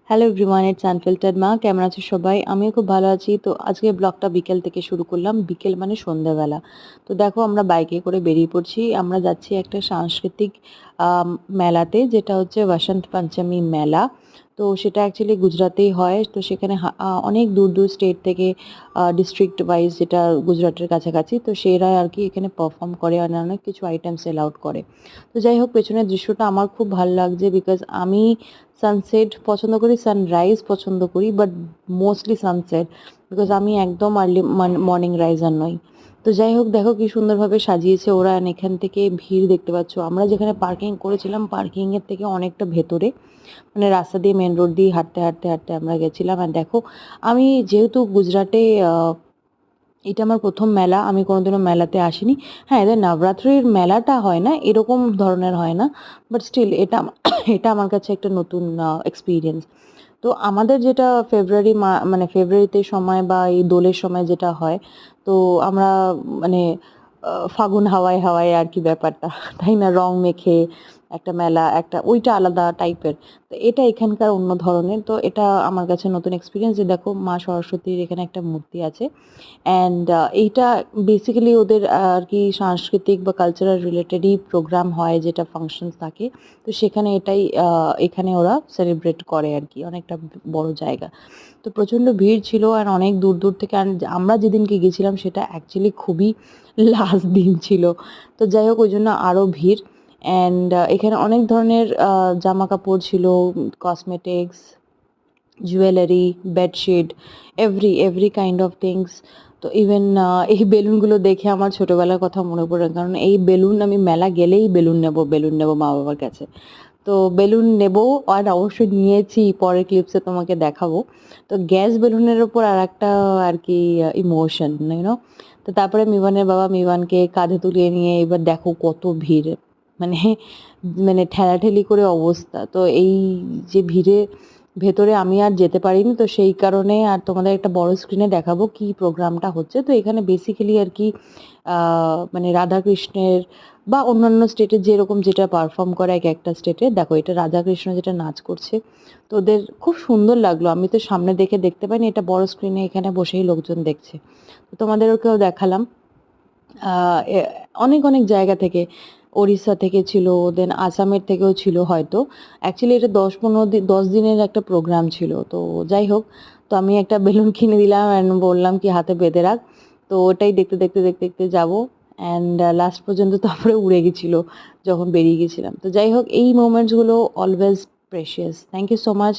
Hello everyone, it's unfiltered মা। কেমন আছো সবাই? আমিও খুব ভালো আছি। তো আজকে ব্লগটা বিকেল থেকে শুরু করলাম। বিকেল মানে সন্ধ্যাবেলা। তো দেখো আমরা বাইকে করে বেরিয়ে পড়ছি। আমরা যাচ্ছি একটা সাংস্কৃতিক মেলাতে, যেটা হচ্ছে বসন্ত পঞ্চমী মেলা। তো সেটা অ্যাকচুয়ালি গুজরাতেই হয়। তো সেখানে অনেক দূর দূর স্টেট থেকে, ডিস্ট্রিক্ট ওয়াইজ, যেটা গুজরাটের কাছাকাছি, তো সেরা আর কি এখানে পারফর্ম করে, আর অনেক কিছু আইটেম সেল আউট করে। তো যাই হোক, পেছনের দৃশ্যটা আমার খুব ভালো লাগছে, বিকজ আমি সানসেট পছন্দ করি, সানরাইজ পছন্দ করি, বাট মোস্টলি সানসেট, বিকজ আমি একদম আর্লি মর্নিং রাইজার নই। তো যাই হোক, দেখো কি সুন্দরভাবে সাজিয়েছে ওরা। and এখান থেকে ভিড় দেখতে পাচ্ছ। আমরা যেখানে পার্কিং করেছিলাম, পার্কিংয়ের থেকে অনেকটা ভেতরে, মানে রাস্তা দিয়ে, মেন রোড দিয়ে হাঁটতে হাঁটতে হাঁটতে আমরা গেছিলাম। আর দেখো, আমি যেহেতু গুজরাটে, এটা আমার প্রথম মেলা, আমি কোনোদিনও মেলাতে আসিনি। হ্যাঁ, এদের নবরাত্রির মেলাটা হয় না, এরকম ধরনের হয় না, বাট স্টিল এটা এটা আমার কাছে একটা নতুন এক্সপিরিয়েন্স। তো আমাদের যেটা মানে ফেব্রুয়ারিতে সময় বা এই দোলের সময় যেটা হয়, তো আমরা মানে ফাগুন হাওয়ায় হাওয়ায় আর কি ব্যাপারটা, তাই না? রং মেখে একটা মেলা, একটা ওইটা আলাদা টাইপের। তো এটা এখানকার অন্য ধরনের। তো এটা আমার কাছে নতুন এক্সপিরিয়েন্স, যে দেখো মা সরস্বতীর এখানে একটা মূর্তি আছে। অ্যান্ড এইটা বেসিক্যালি ওদের আর কি সাংস্কৃতিক বা কালচারাল রিলেটেডই প্রোগ্রাম হয়, যেটা ফাংশনস থাকে। তো সেখানে এটাই এখানে ওরা সেলিব্রেট করে আর কি, অনেকটা বড় জায়গা। তো প্রচণ্ড ভিড় ছিল, আর অনেক দূর দূর থেকে। আর আমরা যেদিনকে গেছিলাম সেটা অ্যাকচুয়ালি খুবই লাস্ট দিন ছিল। তো যাই হোক, ওই জন্য আরও ভিড়। অ্যান্ড এখানে অনেক ধরনের জামা কাপড় ছিল, cosmetics, jewellery, bedsheet, every kind of things. তো ইভেন এই বেলুনগুলো দেখে আমার ছোটোবেলার কথা মনে পড়ে, কারণ এই বেলুন, আমি মেলা গেলেই বেলুন নেব মা বাবার কাছে। তো বেলুন নেব, আর অবশ্যই নিয়েছি, পরের ক্লিপসে তোমাকে দেখাবো। তো গ্যাস বেলুনের ওপর আর একটা আর কি ইমোশন, ইউনো। তো তারপরে মিবানের বাবা মিবানকে কাঁধে তুলিয়ে নিয়ে, এবার দেখো কত ভিড়, মানে মানে ঠেলাঠেলি করে অবস্থা। তো এই যে ভিড়ে ভেতরে আমি আর যেতে পারিনি, তো সেই কারণে আর তোমাদের একটা বড় স্ক্রিনে দেখাবো কি প্রোগ্রামটা হচ্ছে। তো এখানে বেসিক্যালি আর কি মানে রাধাকৃষ্ণের বা অন্যান্য স্টেটে যেরকম যেটা পারফর্ম করে, এক একটা স্টেটে। দেখো, এটা রাধাকৃষ্ণ যেটা নাচ করছে, তো ওদের খুব সুন্দর লাগলো। আমি তো সামনে দেখতে পাইনি, এটা বড় স্ক্রিনে এখানে বসেই লোকজন দেখছে। তো তোমাদেরকেও দেখালাম। অনেক অনেক জায়গা থেকে, ওড়িশা থেকে ছিল, দেন আসামের থেকেও ছিল হয়তো। অ্যাকচুয়ালি এটা 10 দিনের একটা প্রোগ্রাম ছিল। তো যাই হোক, তো আমি একটা বেলুন কিনে দিলাম অ্যান্ড বললাম কি হাতে বেঁধে রাখ। তো ওটাই দেখতে দেখতে দেখতে দেখতে যাবো। অ্যান্ড লাস্ট পর্যন্ত তারপরে উড়ে গেছিলো যখন বেরিয়ে গেছিলাম। তো যাই হোক, এই মোমেন্টসগুলো always precious. Thank you so much.